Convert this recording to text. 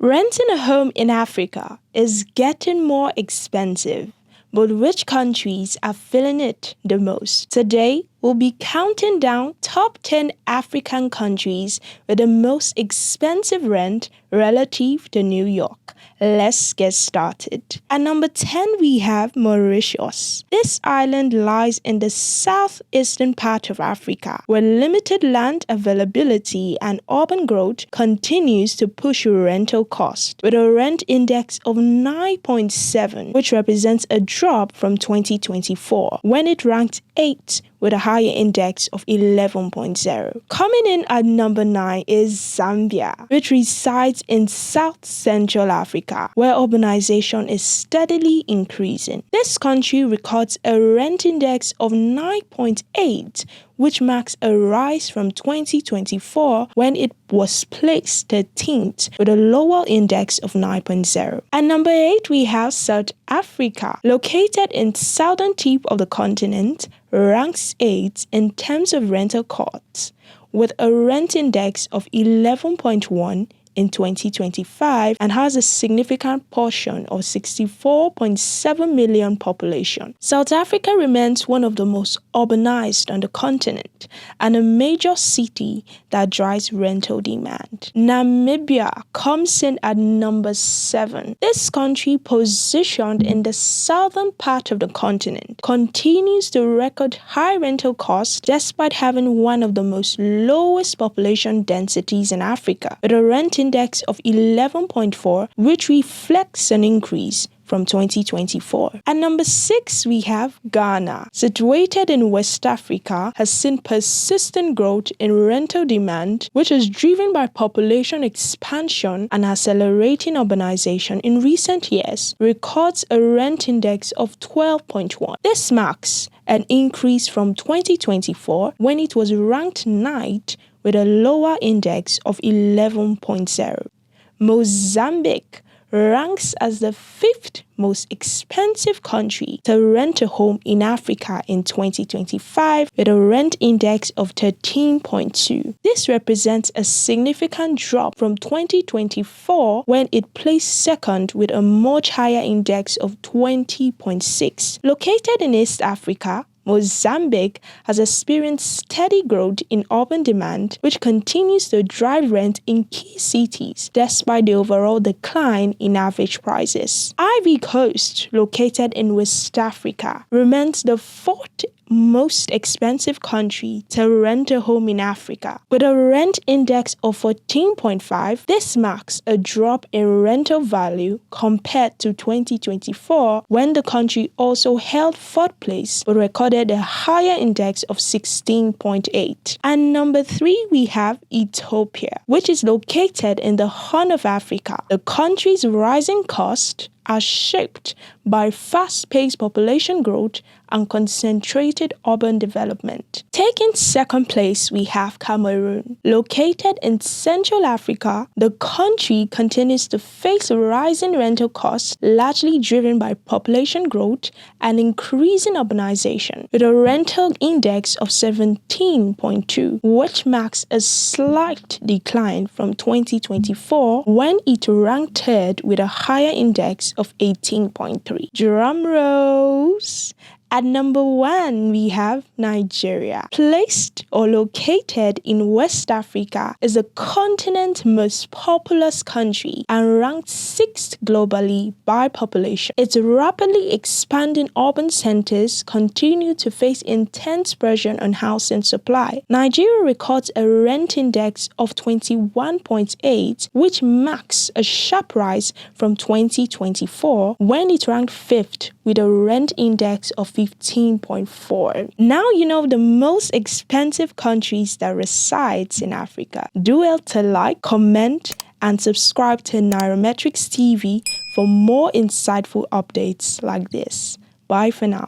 Renting a home in Africa is getting more expensive, but which countries are feeling it the most? Today, we'll be counting down top 10 African countries with the most expensive rent relative to New York. Let's get started. At number 10, we have Mauritius. This island lies in the southeastern part of Africa, where limited land availability and urban growth continues to push rental costs, with a rent index of 9.7, which represents a drop from 2024, when it ranked 8th with a higher index of 11.0. Coming in at number 9 is Zambia, which resides in South Central Africa, where urbanization is steadily increasing. This country records a rent index of 9.8, which marks a rise from 2024 when it was placed 13th with a lower index of 9.0. At number 8, we have South Africa, located in southern tip of the continent, ranks 8th in terms of rental costs, with a rent index of 11.1 in 2025 and has a significant portion of 64.7 million population. South Africa remains one of the most urbanized on the continent and a major city that drives rental demand. Namibia comes in at number 7. This country, positioned in the southern part of the continent, continues to record high rental costs despite having one of the most lowest population densities in Africa, with a rent index of 11.4, which reflects an increase from 2024. At number 6, we have Ghana. Situated in West Africa, has seen persistent growth in rental demand, which is driven by population expansion and accelerating urbanization in recent years, records a rent index of 12.1. This marks an increase from 2024 when it was ranked 9th with a lower index of 11.0. Mozambique ranks as the 5th most expensive country to rent a home in Africa in 2025 with a rent index of 13.2. This represents a significant drop from 2024 when it placed 2nd with a much higher index of 20.6. Located in East Africa, Mozambique has experienced steady growth in urban demand, which continues to drive rent in key cities despite the overall decline in average prices. Ivory Coast, located in West Africa, remains the 4th most expensive country to rent a home in Africa. With a rent index of 14.5, this marks a drop in rental value compared to 2024 when the country also held 4th place but recorded a higher index of 16.8. And number 3, we have Ethiopia, which is located in the Horn of Africa. The country's rising cost are shaped by fast-paced population growth and concentrated urban development. Taking 2nd place, we have Cameroon. Located in Central Africa, the country continues to face rising rental costs, largely driven by population growth and increasing urbanization, with a rental index of 17.2, which marks a slight decline from 2024 when it ranked 3rd with a higher index of 18.3. Drum rolls. At number 1, we have Nigeria. Placed or located in West Africa, is the continent's most populous country and ranked 6th globally by population. Its rapidly expanding urban centers continue to face intense pressure on housing supply. Nigeria records a rent index of 21.8, which marks a sharp rise from 2024 when it ranked 5th with a rent index of 15.4. Now you know the most expensive countries that resides in Africa. Do well to like, comment, and subscribe to NairametricsTV for more insightful updates like this. Bye for now.